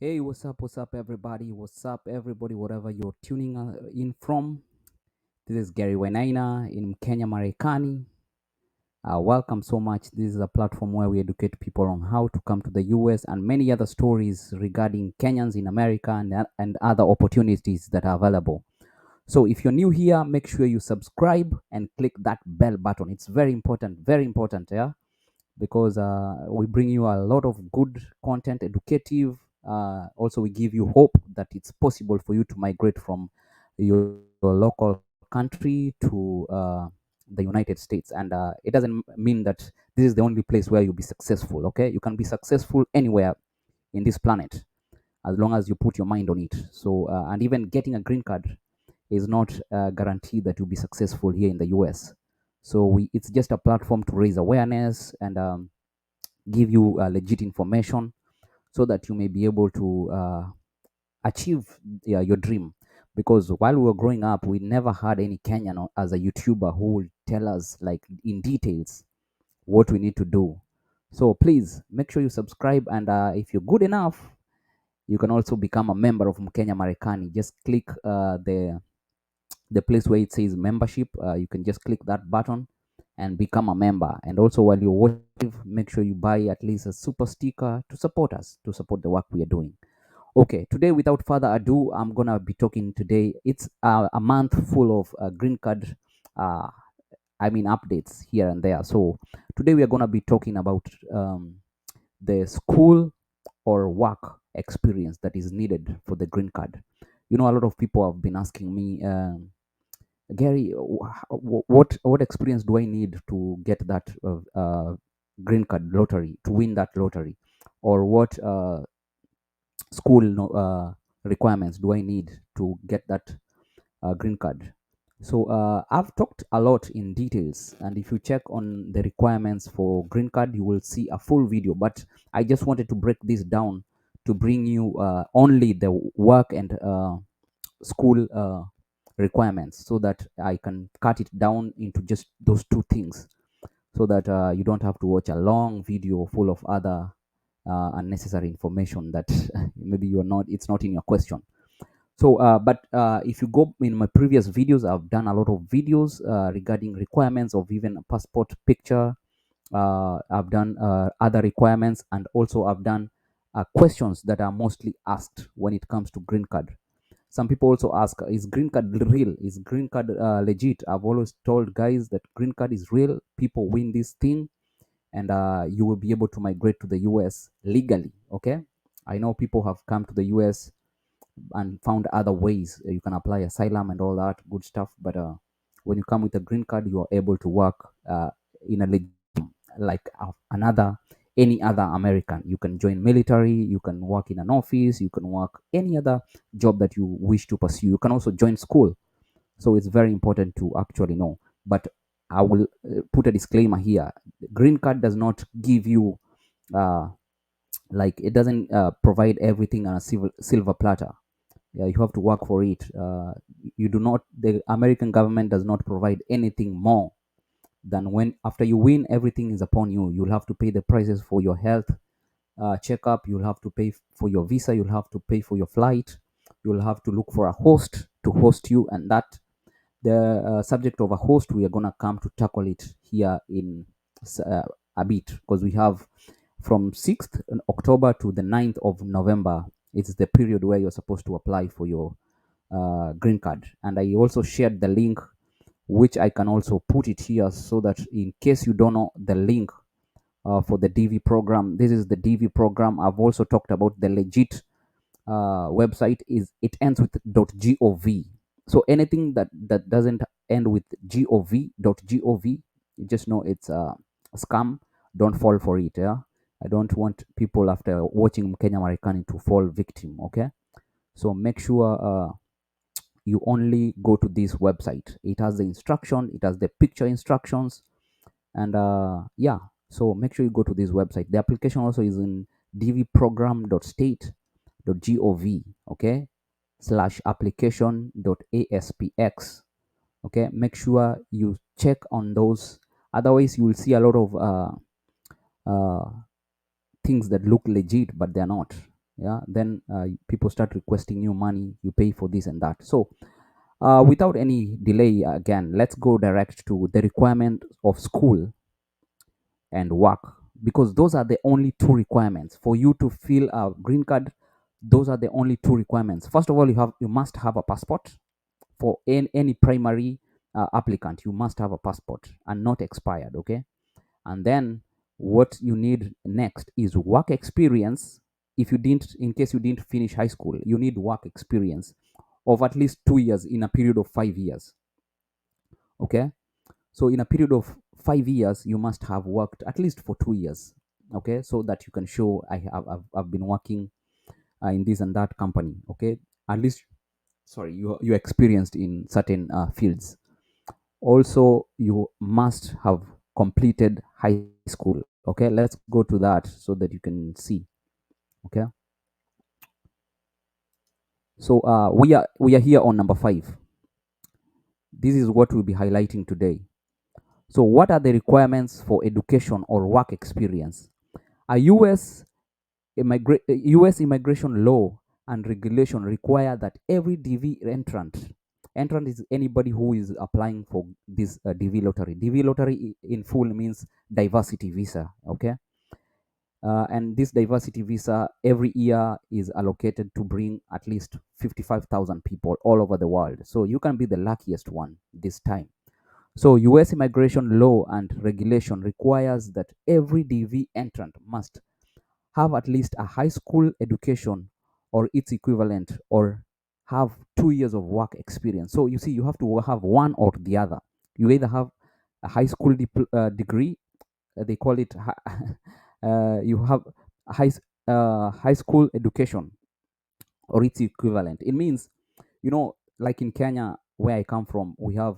Hey, what's up, everybody? What's up, everybody, whatever you're tuning in from? This is gerrieywainaina in Kenya, Marekani. Welcome so much. This is a platform where we educate people on how to come to the US and many other stories regarding Kenyans in America and other opportunities that are available. So if you're new here, make sure you subscribe and click that bell button. It's very important, yeah? Because we bring you a lot of good content, educative. Also, we give you hope that it's possible for you to migrate from your local country to the United States. And it doesn't mean that this is the only place where you'll be successful, okay? You can be successful anywhere in this planet as long as you put your mind on it. So, and even getting a green card is not guaranteed that you'll be successful here in the US. So it's just a platform to raise awareness and give you legit information so that you may be able to achieve your dream. Because while we were growing up, we never had any Kenyan as a YouTuber who will tell us like in details what we need to do. So please make sure you subscribe, and if you're good enough, you can also become a member of Mkenya Marekani. Just click the place where it says membership. You can just click that button and become a member. And also, while you're watching, make sure you buy at least a super sticker to support us, to support the work we are doing. Okay, today, without further ado, I'm gonna be talking today. It's a month full of green card, uh, updates here and there. So today we are gonna be talking about the school or work experience that is needed for the green card. You know, a lot of people have been asking me, Gary, what experience do I need to get that green card lottery, to win that lottery, or what school requirements do I need to get that green card? So I've talked a lot in details, and if you check on the requirements for green card, you will see a full video. But I just wanted to break this down to bring you only the work and school requirements, so that I can cut it down into just those two things, so that you don't have to watch a long video full of other unnecessary information that maybe it's not in your question. So but if you go in my previous videos, I've done a lot of videos regarding requirements of even a passport picture. I've done other requirements, and also I've done questions that are mostly asked when it comes to green card. Some people also ask, is green card real? Is green card legit? I've always told guys that green card is real. People win this thing, and you will be able to migrate to the US legally. Okay, I know people have come to the US and found other ways. You can apply asylum and all that good stuff, but when you come with a green card, you are able to work in a like another any other American. You can join military, you can work in an office, you can work any other job that you wish to pursue. You can also join school. So it's very important to actually know. But I will put a disclaimer here. Green card does not give you uh, like it doesn't provide everything on a silver platter. Yeah, you have to work for it. You do not. The American government does not provide anything more than when after you win, everything is upon you. You'll have to pay the prices for your health checkup. You'll have to pay for your visa. You'll have to pay for your flight. You'll have to look for a host to host you, and that the subject of a host, we are gonna come to tackle it here in uh, a bit, because we have from 6th October to the 9th of November. It's the period where you're supposed to apply for your green card. And I also shared the link, which I can also put it here, so that in case you don't know the link for the DV program, this is the DV program. I've also talked about the legit website. Is it ends with .gov. So anything that doesn't end with .gov, you just know it's a scam. Don't fall for it. Yeah, I don't want people after watching Kenya Marekani to fall victim. Okay, so make sure you only go to this website. It has the instruction, it has the picture instructions, and yeah, so make sure you go to this website. The application also is in dvprogram.state.gov, okay, /application.aspx. Okay, make sure you check on those. Otherwise, you will see a lot of things that look legit, but they're not. Yeah, then people start requesting you money, you pay for this and that. So without any delay, again, let's go direct to the requirement of school and work, because those are the only two requirements for you to fill a green card. Those are the only two requirements. First of all, you must have a passport. For any primary applicant, you must have a passport and not expired. Okay. And then what you need next is work experience. If you didn't In case you didn't finish high school, you need work experience of at least 2 years in a period of 5 years. Okay. So in a period of 5 years, you must have worked at least for 2 years. Okay, so that you can show I've been working in this and that company. Okay, at least, sorry, you experienced in certain fields. Also, you must have completed high school. Okay, let's go to that so that you can see. Okay, so we are here on number 5. This is what we'll be highlighting today. So what are the requirements for education or work experience? A US immigration law and regulation require that every DV entrant is anybody who is applying for this DV lottery. DV lottery in full means diversity visa. Okay. And this diversity visa every year is allocated to bring at least 55,000 people all over the world. So you can be the luckiest one this time. So US immigration law and regulation requires that every DV entrant must have at least a high school education or its equivalent, or have 2 years of work experience. So you see, you have to have one or the other. You either have a high school degree, they call it, you have a high school education or its equivalent. It means, like in Kenya, where I come from, we have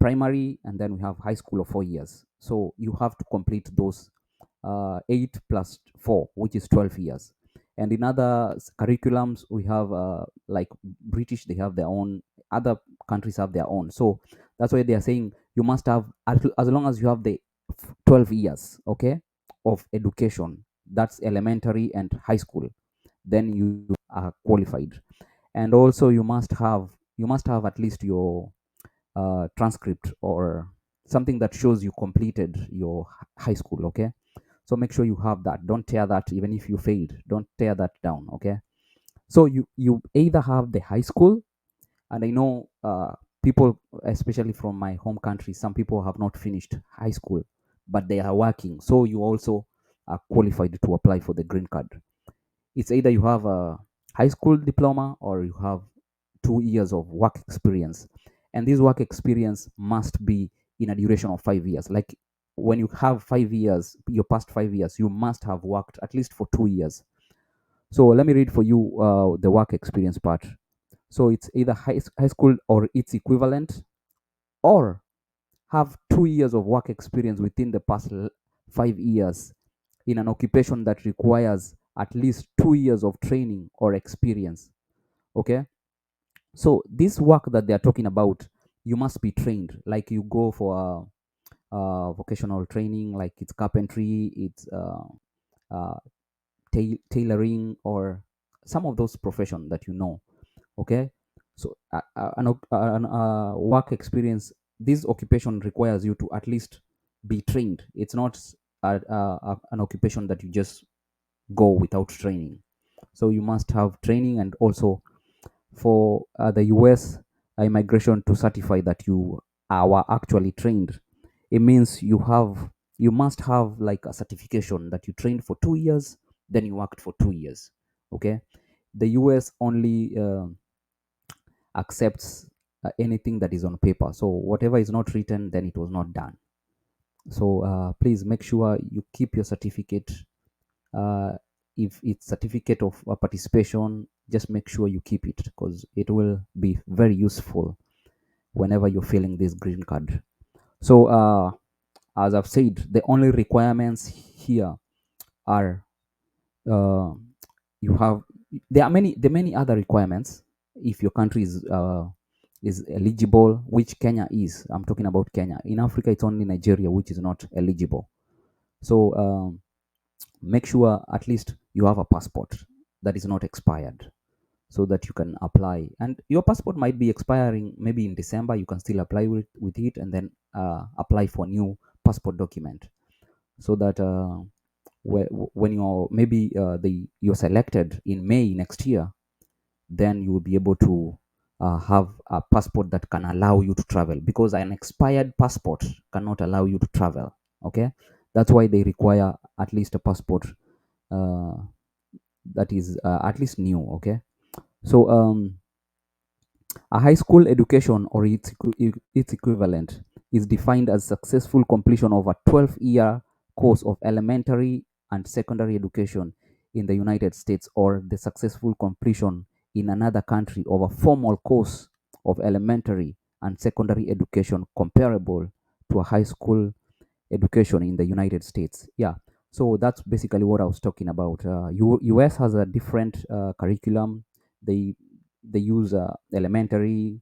primary and then we have high school of 4 years. So you have to complete those 8 plus 4, which is 12 years. And in other curriculums, we have like British, they have their own, other countries have their own. So that's why they are saying you must have, as long as you have the 12 years, okay, of education, that's elementary and high school, then you are qualified. And also you must have at least your transcript or something that shows you completed your high school. Okay, so make sure you have that. Don't tear that. Even if you failed, don't tear that down. Okay, so you either have the high school, and I know people, especially from my home country, some people have not finished high school but they are working, so you also are qualified to apply for the green card. It's either you have a high school diploma or you have 2 years of work experience. And this work experience must be in a duration of 5 years. Like when you have 5 years, your past 5 years, you must have worked at least for 2 years. So let me read for you the work experience part. So it's either high school or its equivalent, or have 2 years of work experience within the past 5 years in an occupation that requires at least 2 years of training or experience. Okay, so this work that they are talking about, you must be trained. Like you go for a vocational training, like it's carpentry, it's uh, tailoring, or some of those profession that you know. Okay, so work experience, this occupation requires you to at least be trained. It's not an occupation that you just go without training. So you must have training. And also for the US immigration to certify that you are actually trained, it means you must have like a certification that you trained for 2 years, then you worked for 2 years. Okay, the US only accepts anything that is on paper. So whatever is not written, then it was not done. So please make sure you keep your certificate. uh, if it's certificate of participation, just make sure you keep it, because it will be very useful whenever you're filling this green card. So as I've said, the only requirements here are uh, you have there are many other requirements if your country is eligible, which Kenya is. I'm talking about Kenya. In Africa, it's only Nigeria which is not eligible. So make sure at least you have a passport. that is not expired, so that you can apply. And your passport might be expiring maybe in December. You can still apply with it, and then apply for new passport document, so that when you're maybe you're selected in May next year, then you will be able to have a passport that can allow you to travel, because an expired passport cannot allow you to travel. Okay, that's why they require at least a passport uh, that is at least new. Okay, so a high school education, or its equivalent, is defined as successful completion of a 12-year course of elementary and secondary education in the United States, or the successful completion in another country of a formal course of elementary and secondary education comparable to a high school education in the United States. Yeah. So that's basically what I was talking about. US has a different curriculum. They they use elementary,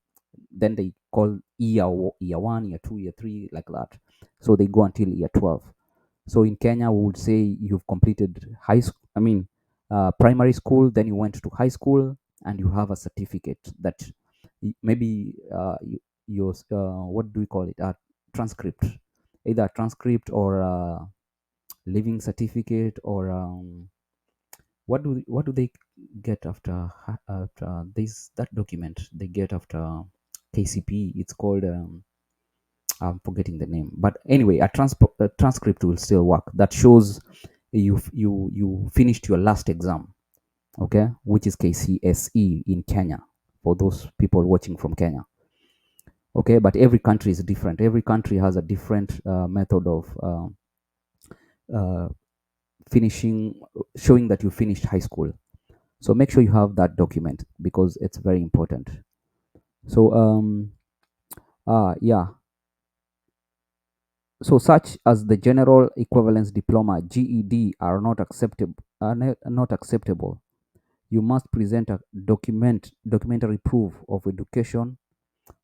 then they call year 1, year 2, year 3, like that. So they go until year 12. So in Kenya, we would say you've completed high school. I mean, primary school, then you went to high school, and you have a certificate that maybe your what do we call it? Transcript, either a transcript or a living certificate, or what do they get after this that document they get after KCP? It's called I'm forgetting the name, but anyway, a transcript will still work. That shows you finished your last exam, okay, which is KCSE in Kenya, for those people watching from Kenya. Okay, but every country is different. Every country has a different method of uh, finishing, showing that you finished high school. So make sure you have that document, because it's very important. So yeah. So such as the general equivalence diploma GED are not acceptable. Not acceptable. You must present a documentary proof of education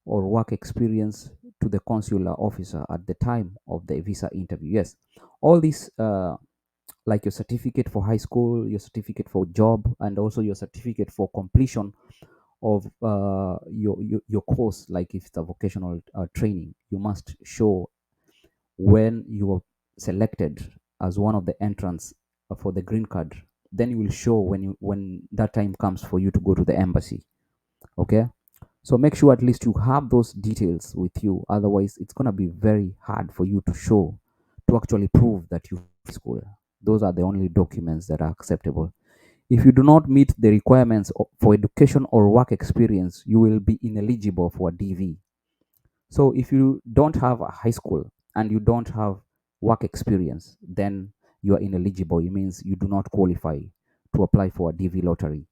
or work experience to the consular officer at the time of the visa interview. Yes, all these like your certificate for high school, your certificate for job, and also your certificate for completion of your course, like if it's a vocational training, you must show when you were selected as one of the entrants for the green card. Then you will show when that time comes for you to go to the embassy. Okay, so make sure at least you have those details with you. Otherwise, it's gonna be very hard for you to show, to actually prove that you school. Those are the only documents that are acceptable. If you do not meet the requirements for education or work experience, you will be ineligible for DV. So if you don't have a high school and you don't have work experience, then you are ineligible. It means you do not qualify to apply for a DV lottery.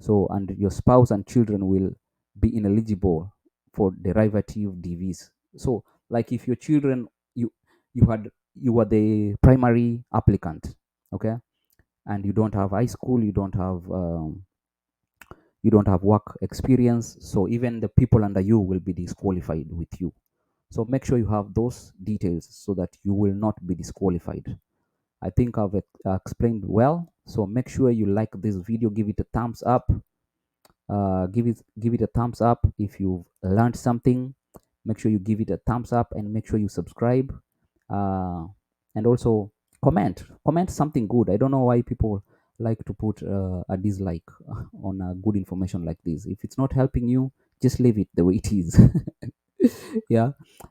So, and your spouse and children will be ineligible for derivative DVs. So, like if your children, you had you were the primary applicant, okay, and you don't have high school, you don't have work experience, so even the people under you will be disqualified with you. So make sure you have those details so that you will not be disqualified. I think I've explained well. So make sure you like this video, give it a thumbs up. Give it a thumbs up if you've learned something. Make sure you give it a thumbs up, and make sure you subscribe. Uh, and also comment something good. I don't know why people like to put a dislike on good information like this. If it's not helping you, just leave it the way it is. Yeah,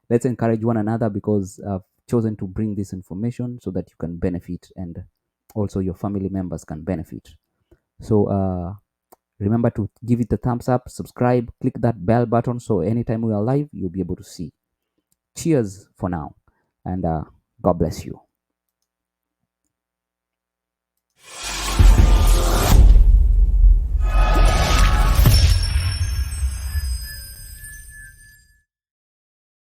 let's encourage one another, because I've chosen to bring this information so that you can benefit, and also your family members can benefit. So remember to give it a thumbs up, subscribe, click that bell button, so anytime we are live, you'll be able to see. Cheers for now, and God bless you.